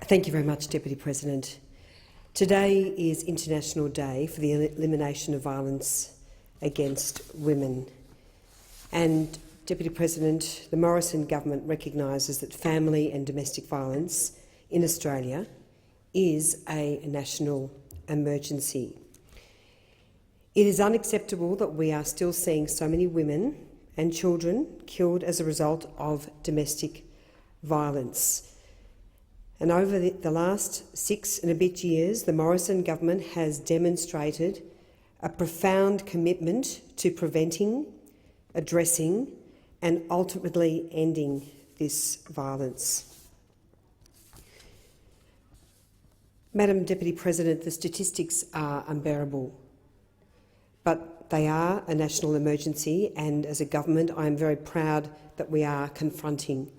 Thank you very much, Deputy President. Today is International Day for the Elimination of Violence Against Women. And, Deputy President, the Morrison government recognises that family and domestic violence in Australia is a national emergency. It is unacceptable that we are still seeing so many women and children killed as a result of domestic violence. And over the last 6 and a bit years, the Morrison government has demonstrated a profound commitment to preventing, addressing and ultimately ending this violence. Madam Deputy President, the statistics are unbearable, but they are a national emergency, and as a government I am very proud that we are confronting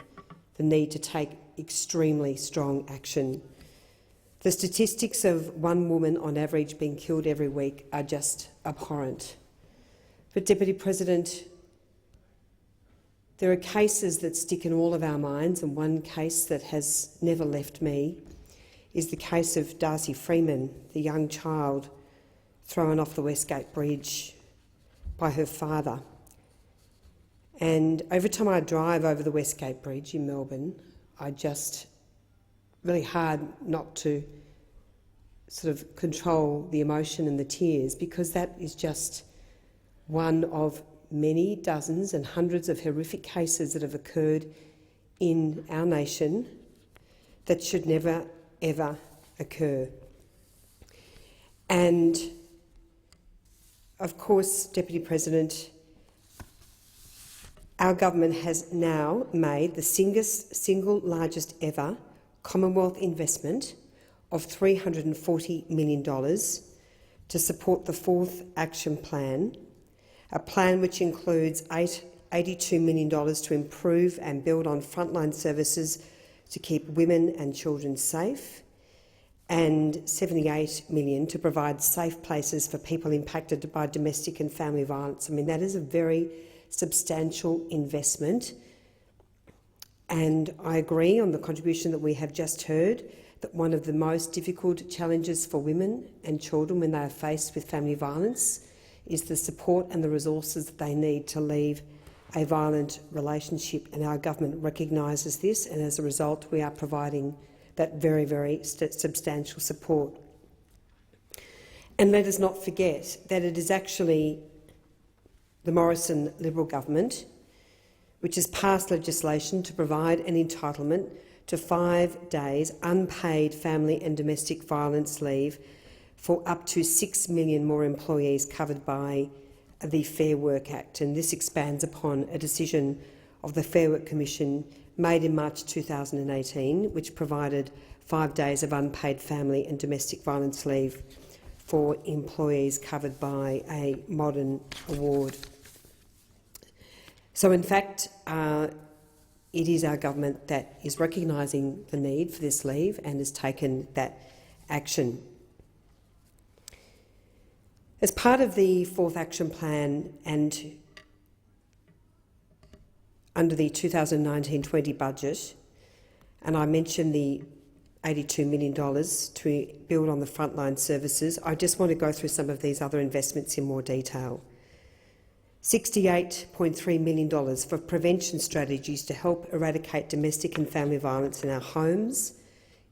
the need to take extremely strong action. The statistics of one woman on average being killed every week are just abhorrent. But, Deputy President, there are cases that stick in all of our minds, and one case that has never left me is the case of Darcy Freeman, the young child thrown off the Westgate Bridge by her father. And every time I drive over the Westgate Bridge in Melbourne, I just really hard not to sort of control the emotion and the tears, because that is just one of many dozens and hundreds of horrific cases that have occurred in our nation that should never, ever occur. And, of course, Deputy President, our government has now made the single largest ever Commonwealth investment of $340 million to support the Fourth Action Plan, a plan which includes $82 million to improve and build on frontline services to keep women and children safe, and $78 million to provide safe places for people impacted by domestic and family violence. I mean, that is a very substantial investment, and I agree on the contribution that we have just heard that one of the most difficult challenges for women and children when they are faced with family violence is the support and the resources that they need to leave a violent relationship, and our government recognises this, and as a result we are providing that very, very substantial support. And let us not forget that it is actually the Morrison Liberal government which has passed legislation to provide an entitlement to 5 days unpaid family and domestic violence leave for up to 6 million more employees covered by the Fair Work Act. And this expands upon a decision of the Fair Work Commission made in March 2018, which provided 5 days of unpaid family and domestic violence leave for employees covered by a modern award. So, in fact, it is our government that is recognising the need for this leave and has taken that action. As part of the Fourth Action Plan and under the 2019-20 budget, and I mentioned the $82 million to build on the frontline services, I just want to go through some of these other investments in more detail. $68.3 million for prevention strategies to help eradicate domestic and family violence in our homes,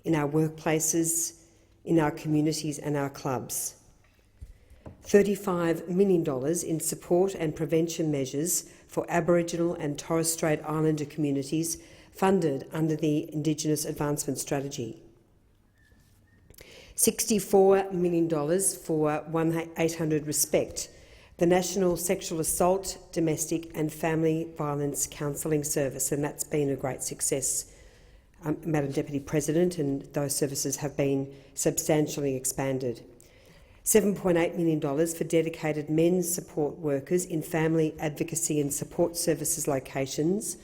in our workplaces, in our communities and our clubs. $35 million in support and prevention measures for Aboriginal and Torres Strait Islander communities funded under the Indigenous Advancement Strategy. $64 million for 1800 Respect, the National Sexual Assault, Domestic and Family Violence Counselling Service, and that's been a great success, Madam Deputy President, and those services have been substantially expanded. $7.8 million for dedicated men's support workers in family advocacy and support services locations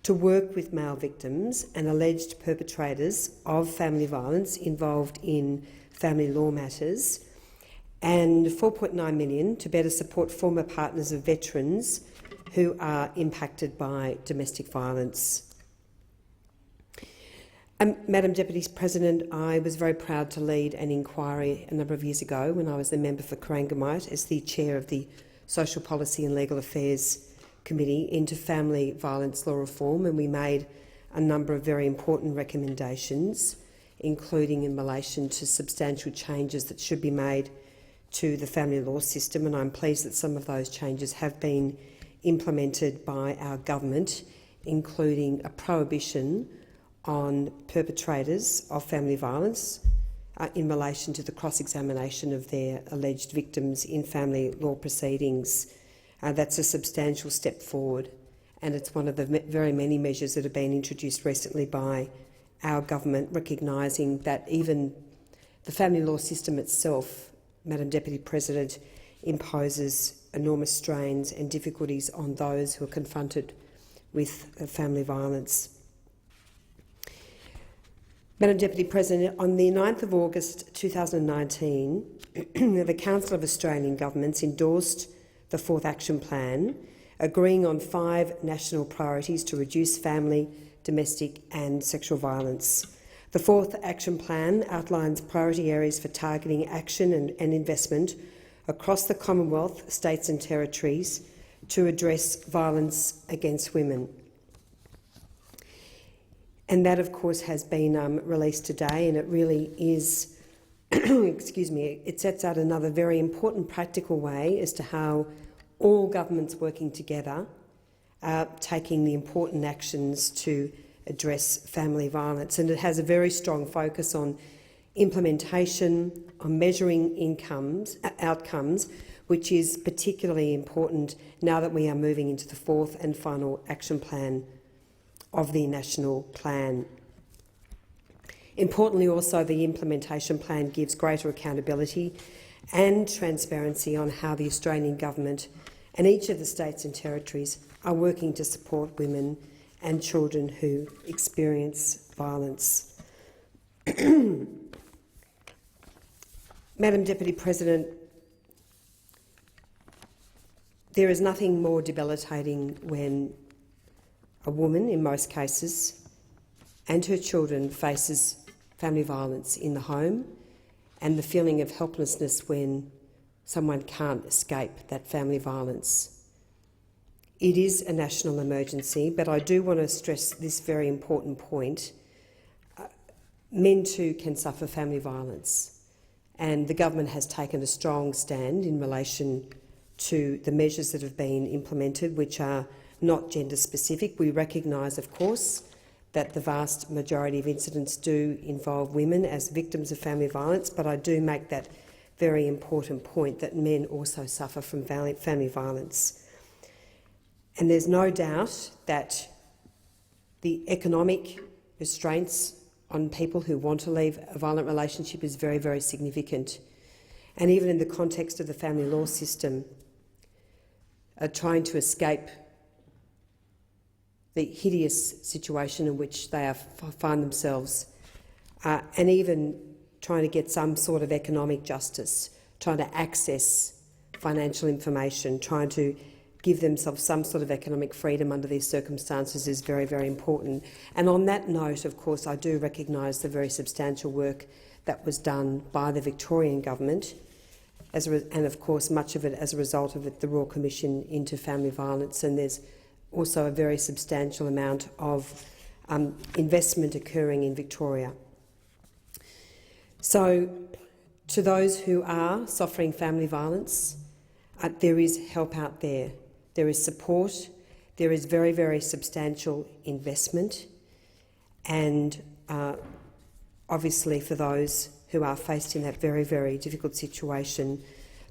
to work with male victims and alleged perpetrators of family violence involved in family law matters, and $4.9 million to better support former partners of veterans who are impacted by domestic violence. Madam Deputy President, I was very proud to lead an inquiry a number of years ago when I was the member for Corangamite as the chair of the Social Policy and Legal Affairs Committee into family violence law reform, and we made a number of very important recommendations, including in relation to substantial changes that should be made to the family law system, and I'm pleased that some of those changes have been implemented by our government, including a prohibition on perpetrators of family violence in relation to the cross-examination of their alleged victims in family law proceedings. That's a substantial step forward, and it's one of the very many measures that have been introduced recently by our government, recognising that even the family law system itself, Madam Deputy President, imposes enormous strains and difficulties on those who are confronted with family violence. Madam Deputy President, on the 9th of August 2019, the Council of Australian Governments endorsed the 4th Action Plan, agreeing on 5 national priorities to reduce family, domestic and sexual violence. The 4th Action Plan outlines priority areas for targeting action and investment across the Commonwealth, states and territories to address violence against women. And that, of course, has been released today, and it really is, excuse me, it sets out another very important practical way as to how all governments working together are taking the important actions to address family violence. And it has a very strong focus on implementation, on measuring outcomes, which is particularly important now that we are moving into the 4th and final action plan of the national plan. Importantly, also, the implementation plan gives greater accountability and transparency on how the Australian government and each of the states and territories are working to support women and children who experience violence. Madam Deputy President, there is nothing more debilitating when a woman, in most cases, and her children faces family violence in the home, and the feeling of helplessness when someone can't escape that family violence. It is a national emergency, but I do want to stress this very important point. Men too can suffer family violence, and the government has taken a strong stand in relation to the measures that have been implemented, which are not gender-specific. We recognise, of course, that the vast majority of incidents do involve women as victims of family violence, but I do make that very important point that men also suffer from family violence. And there's no doubt that the economic restraints on people who want to leave a violent relationship is very, very significant. And even in the context of the family law system, trying to escape the hideous situation in which they find themselves, and even trying to get some sort of economic justice, trying to access financial information, trying to give themselves some sort of economic freedom under these circumstances is very, very important. And on that note, of course, I do recognise the very substantial work that was done by the Victorian government, and of course much of it as a result of the Royal Commission into Family Violence, and there's also a very substantial amount of investment occurring in Victoria. So, to those who are suffering family violence, there is help out there. There is support. There is very, very substantial investment. And obviously for those who are faced in that very, very difficult situation,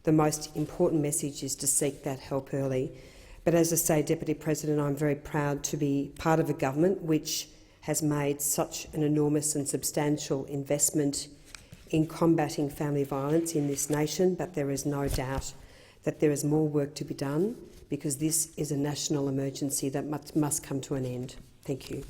the most important message is to seek that help early. But as I say, Deputy President, I'm very proud to be part of a government which has made such an enormous and substantial investment in combating family violence in this nation, but there is no doubt that there is more work to be done because this is a national emergency that must come to an end. Thank you.